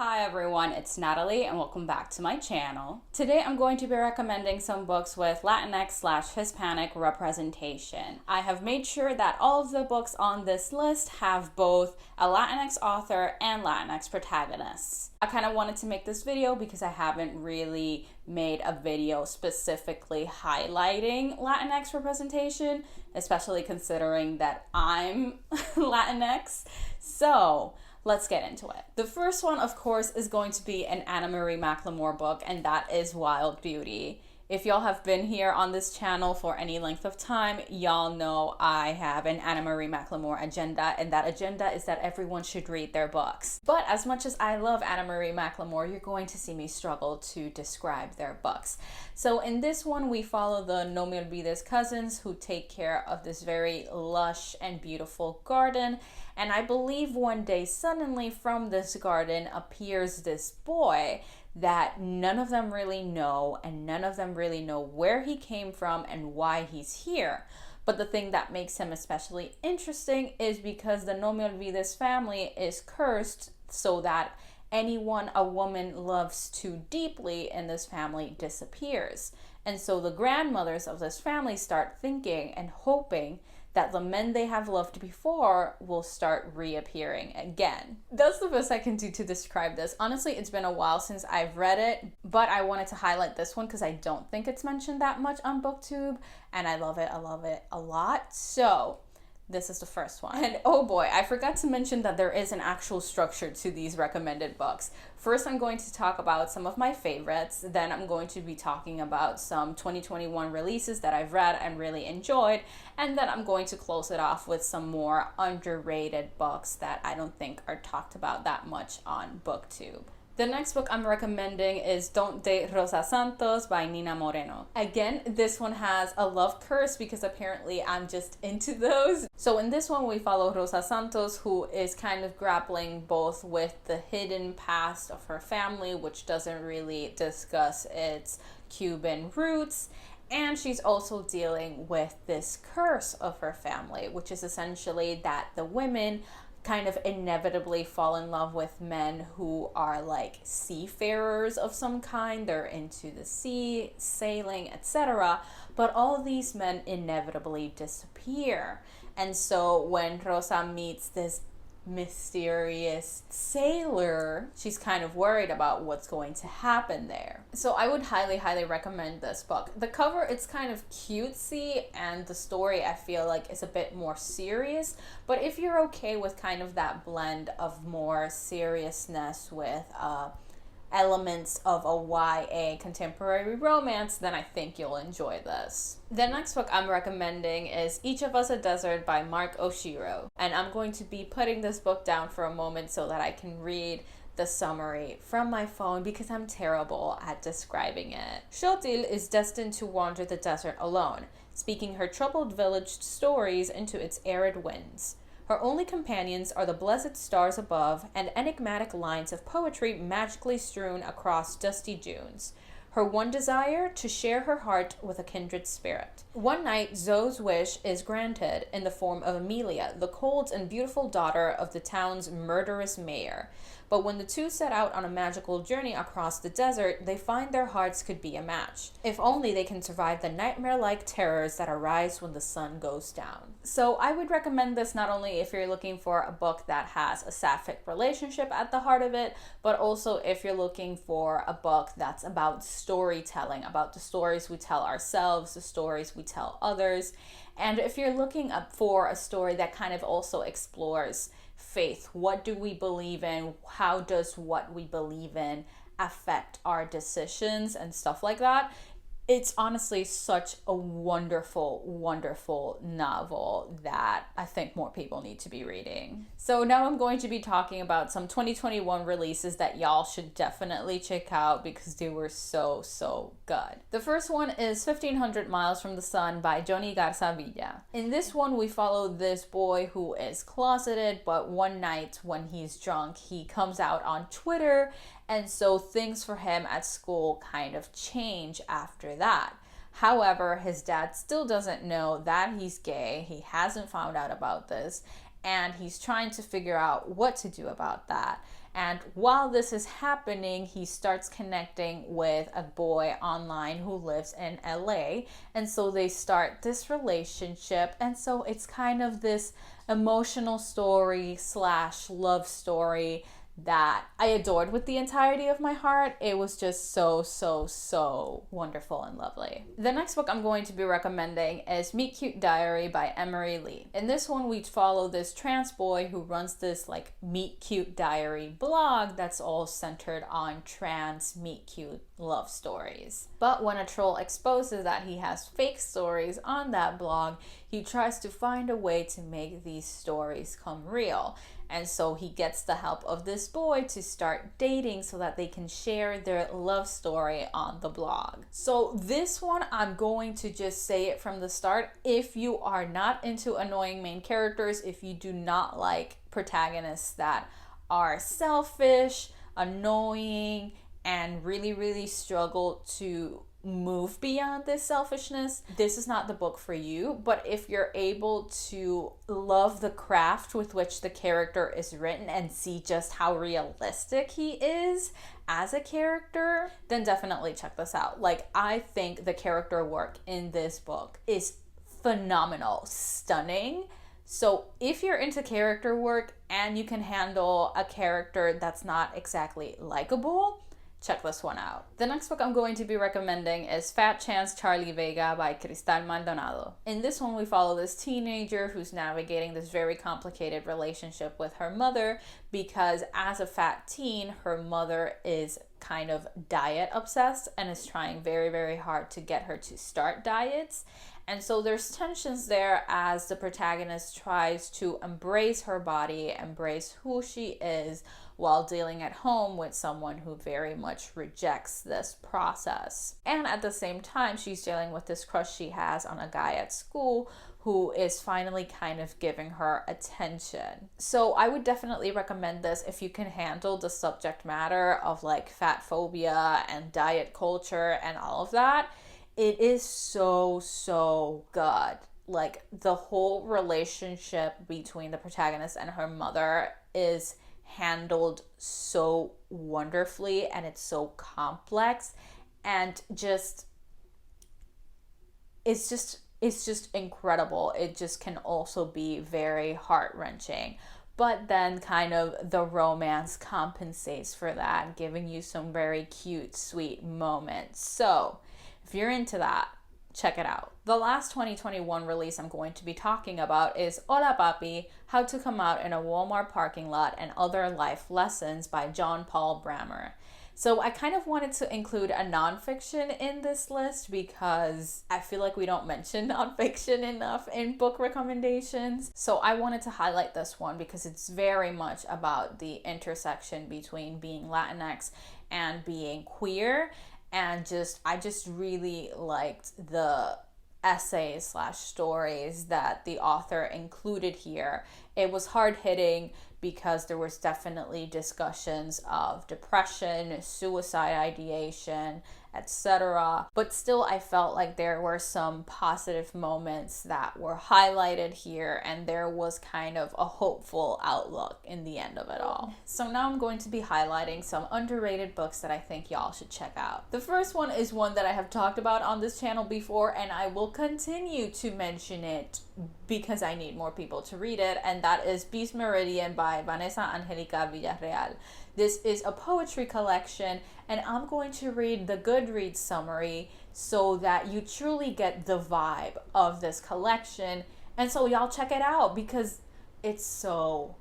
Hi everyone, it's Natalie and welcome back to my channel. Today I'm going to be recommending some books with Latinx/Hispanic representation. I have made sure that all of the books on this list have both a Latinx author and Latinx protagonists. I kind of wanted to make this video because I haven't really made a video specifically highlighting Latinx representation, especially considering that I'm Latinx. So let's get into it. The first one, of course, is going to be an Anna Marie McLemore book, and that is Wild Beauty. If y'all have been here on this channel for any length of time, y'all know I have an Anna Marie McLemore agenda, and that agenda is that everyone should read their books. But as much as I love Anna Marie McLemore, you're going to see me struggle to describe their books. So in this one, we follow the No Me Olvides cousins who take care of this very lush and beautiful garden. And I believe one day suddenly from this garden appears this boy that none of them really know, and none of them really know where he came from and why he's here. But the thing that makes him especially interesting is because the No Me Olvides family is cursed so that anyone a woman loves too deeply in this family disappears. And so the grandmothers of this family start thinking and hoping that the men they have loved before will start reappearing again. That's the best I can do to describe this. Honestly, it's been a while since I've read it, but I wanted to highlight this one because I don't think it's mentioned that much on BookTube, and I love it a lot. So this is the first one. And oh boy, I forgot to mention that there is an actual structure to these recommended books. First, I'm going to talk about some of my favorites. Then I'm going to be talking about some 2021 releases that I've read and really enjoyed. And then I'm going to close it off with some more underrated books that I don't think are talked about that much on BookTube. The next book I'm recommending is Don't Date Rosa Santos by Nina Moreno. Again, this one has a love curse because apparently I'm just into those. So in this one, we follow Rosa Santos, who is kind of grappling both with the hidden past of her family, which doesn't really discuss its Cuban roots. And she's also dealing with this curse of her family, which is essentially that the women kind of inevitably fall in love with men who are like seafarers of some kind. They're into the sea, sailing, etc. But all these men inevitably disappear. And so when Rosa meets this mysterious sailor, she's kind of worried about what's going to happen there. So I would highly recommend this book. The cover, it's kind of cutesy, and the story I feel like is a bit more serious, but if you're okay with kind of that blend of more seriousness with elements of a YA contemporary romance, then I think you'll enjoy this. The next book I'm recommending is Each of Us a Desert by Mark Oshiro. And I'm going to be putting this book down for a moment so that I can read the summary from my phone because I'm terrible at describing it. Shotil is destined to wander the desert alone, speaking her troubled village stories into its arid winds. Her only companions are the blessed stars above and enigmatic lines of poetry magically strewn across dusty dunes. Her one desire, to share her heart with a kindred spirit. One night, Zoe's wish is granted in the form of Amelia, the cold and beautiful daughter of the town's murderous mayor. But when the two set out on a magical journey across the desert, they find their hearts could be a match. If only they can survive the nightmare-like terrors that arise when the sun goes down. So I would recommend this not only if you're looking for a book that has a sapphic relationship at the heart of it, but also if you're looking for a book that's about storytelling, about the stories we tell ourselves, the stories we tell others. And if you're looking up for a story that kind of also explores faith, what do we believe in, how does what we believe in affect our decisions and stuff like that, it's honestly such a wonderful novel that I think more people need to be reading. So now I'm going to be talking about some 2021 releases that y'all should definitely check out because they were so good. The first one is 1500 Miles from the Sun by Johnny Garza Villa. In this one, we follow this boy who is closeted, but one night when he's drunk, he comes out on Twitter, and so things for him at school kind of change after that. However, his dad still doesn't know that he's gay. He hasn't found out about this, and he's trying to figure out what to do about that. And while this is happening, he starts connecting with a boy online who lives in LA. And so they start this relationship. And so it's kind of this emotional story / love story that I adored with the entirety of my heart. It was just so wonderful and lovely. The next book I'm going to be recommending is Meet Cute Diary by Emery Lee. In this one, we follow this trans boy who runs this like Meet Cute Diary blog that's all centered on trans meet cute love stories. But when a troll exposes that he has fake stories on that blog, he tries to find a way to make these stories come real. And so he gets the help of this boy to start dating so that they can share their love story on the blog. So this one, I'm going to just say it from the start. If you are not into annoying main characters, if you do not like protagonists that are selfish, annoying, and really struggle to move beyond this selfishness, this is not the book for you. But if you're able to love the craft with which the character is written and see just how realistic he is as a character, then definitely check this out. Like, I think the character work in this book is phenomenal, stunning. So if you're into character work and you can handle a character that's not exactly likable, check this one out. The next book I'm going to be recommending is Fat Chance Charlie Vega by Cristal Maldonado. In this one, we follow this teenager who's navigating this very complicated relationship with her mother because as a fat teen, her mother is kind of diet obsessed and is trying very hard to get her to start diets. And so there's tensions there as the protagonist tries to embrace her body, embrace who she is, while dealing at home with someone who very much rejects this process. And at the same time, she's dealing with this crush she has on a guy at school who is finally kind of giving her attention. So I would definitely recommend this if you can handle the subject matter of like fat phobia and diet culture and all of that. It is so good. Like, the whole relationship between the protagonist and her mother is handled so wonderfully, and it's so complex, and it's just incredible. It just can also be very heart-wrenching. But then kind of the romance compensates for that, giving you some very cute, sweet moments. So if you're into that, check it out. The last 2021 release I'm going to be talking about is Hola Papi, How to Come Out in a Walmart Parking Lot and Other Life Lessons by John Paul Brammer. So I kind of wanted to include a nonfiction in this list because I feel like we don't mention nonfiction enough in book recommendations. So I wanted to highlight this one because it's very much about the intersection between being Latinx and being queer. And I just really liked the essays / stories that the author included here. It was hard-hitting because there was definitely discussions of depression, suicide ideation, etc. But still, I felt like there were some positive moments that were highlighted here, and there was kind of a hopeful outlook in the end of it all. So now I'm going to be highlighting some underrated books that I think y'all should check out. The first one is one that I have talked about on this channel before, and I will continue to mention it because I need more people to read it, and that is Beast Meridian by Vanessa Angelica Villarreal. This is a poetry collection, and I'm going to read the Goodreads summary so that you truly get the vibe of this collection. And so y'all check it out because it's so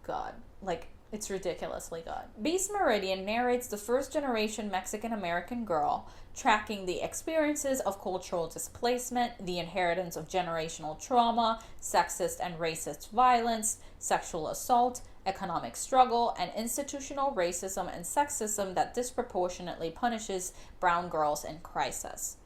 good. Like, it's ridiculously good. Beast Meridian narrates the first-generation Mexican-American girl tracking the experiences of cultural displacement, the inheritance of generational trauma, sexist and racist violence, sexual assault, economic struggle, and institutional racism and sexism that disproportionately punishes brown girls in crisis.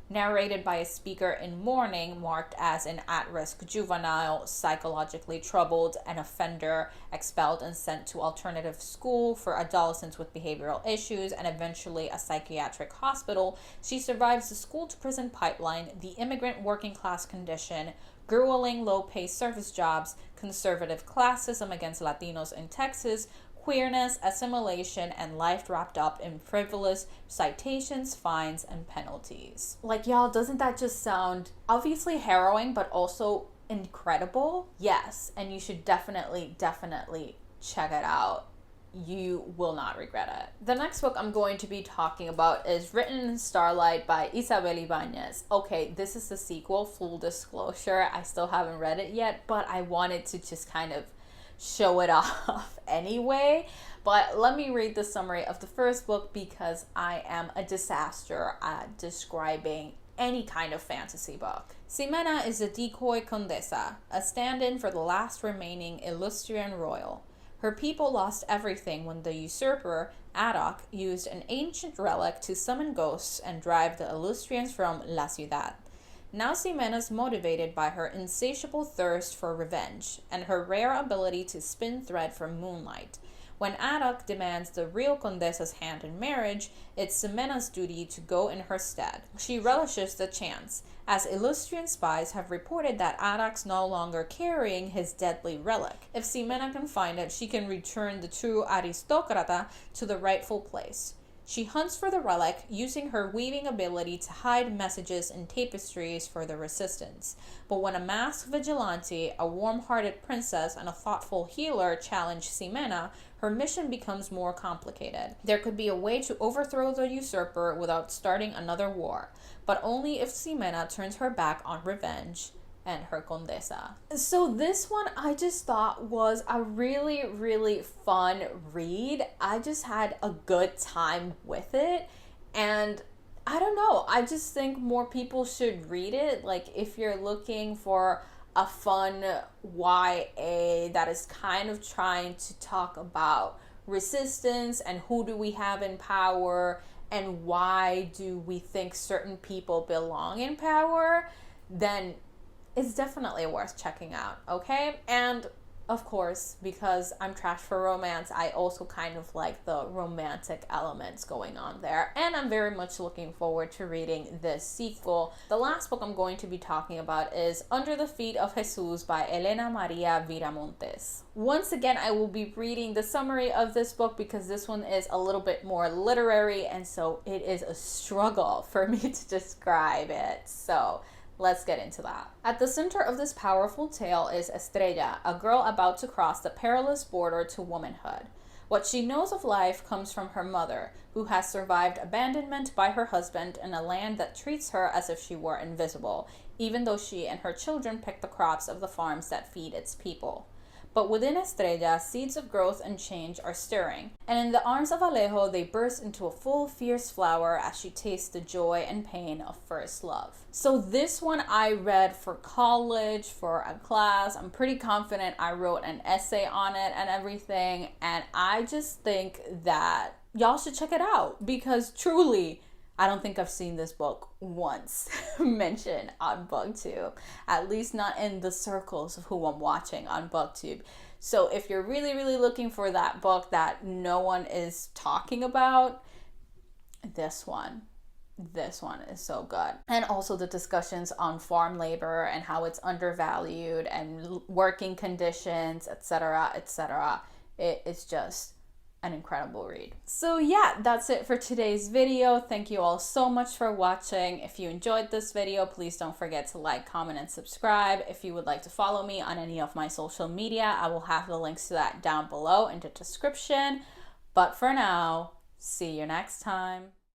Narrated by a speaker in mourning marked as an at-risk juvenile, psychologically troubled, an offender, expelled and sent to alternative school for adolescents with behavioral issues, and eventually a psychiatric hospital, she survives the school-to-prison pipeline, the immigrant working-class condition, grueling low-pay service jobs, conservative classism against Latinos in Texas, queerness, assimilation, and life wrapped up in frivolous citations, fines, and penalties. Like, y'all, doesn't that just sound obviously harrowing, but also incredible? Yes, and you should definitely check it out. You will not regret it. The next book I'm going to be talking about is Written in Starlight by Isabel Ibanez. Okay, this is the sequel, full disclosure. I still haven't read it yet, but I wanted to just kind of show it off anyway. But let me read the summary of the first book because I am a disaster at describing any kind of fantasy book. Ximena is a decoy condesa, a stand-in for the last remaining Illustrian royal. Her people lost everything when the usurper, Adok, used an ancient relic to summon ghosts and drive the Illustrians from La Ciudad. Now Ximena's motivated by her insatiable thirst for revenge and her rare ability to spin thread from moonlight. When Adok demands the real Condesa's hand in marriage, it's Ximena's duty to go in her stead. She relishes the chance, as Illustrian spies have reported that Adok's no longer carrying his deadly relic. If Ximena can find it, she can return the true aristocrata to the rightful place. She hunts for the relic, using her weaving ability to hide messages in tapestries for the resistance. But when a masked vigilante, a warm-hearted princess, and a thoughtful healer challenge Ximena, her mission becomes more complicated. There could be a way to overthrow the usurper without starting another war, but only if Ximena turns her back on revenge and her condesa. So this one I just thought was a really fun read. I just had a good time with it, and I don't know, I just think more people should read it. Like, if you're looking for a fun YA that is kind of trying to talk about resistance and who do we have in power and why do we think certain people belong in power, then it's definitely worth checking out, okay? And of course, because I'm trash for romance, I also kind of like the romantic elements going on there. And I'm very much looking forward to reading this sequel. The last book I'm going to be talking about is Under the Feet of Jesus by Elena Maria Viramontes. Once again, I will be reading the summary of this book because this one is a little bit more literary, and so it is a struggle for me to describe it. So let's get into that. At the center of this powerful tale is Estrella, a girl about to cross the perilous border to womanhood. What she knows of life comes from her mother, who has survived abandonment by her husband in a land that treats her as if she were invisible, even though she and her children pick the crops of the farms that feed its people. But within Estrella, seeds of growth and change are stirring, and in the arms of Alejo, they burst into a full, fierce flower as she tastes the joy and pain of first love. So this one I read for college, for a class. I'm pretty confident I wrote an essay on it and everything, and I just think that y'all should check it out because truly, I don't think I've seen this book once mentioned on Booktube, at least not in the circles of who I'm watching on Booktube. So if you're really looking for that book that no one is talking about, this one is so good. And also the discussions on farm labor and how it's undervalued and working conditions, etc. It's just an incredible read. So yeah, that's it for today's video. Thank you all so much for watching. If you enjoyed this video, please don't forget to like, comment, and subscribe. If you would like to follow me on any of my social media, I will have the links to that down below in the description. But for now, see you next time.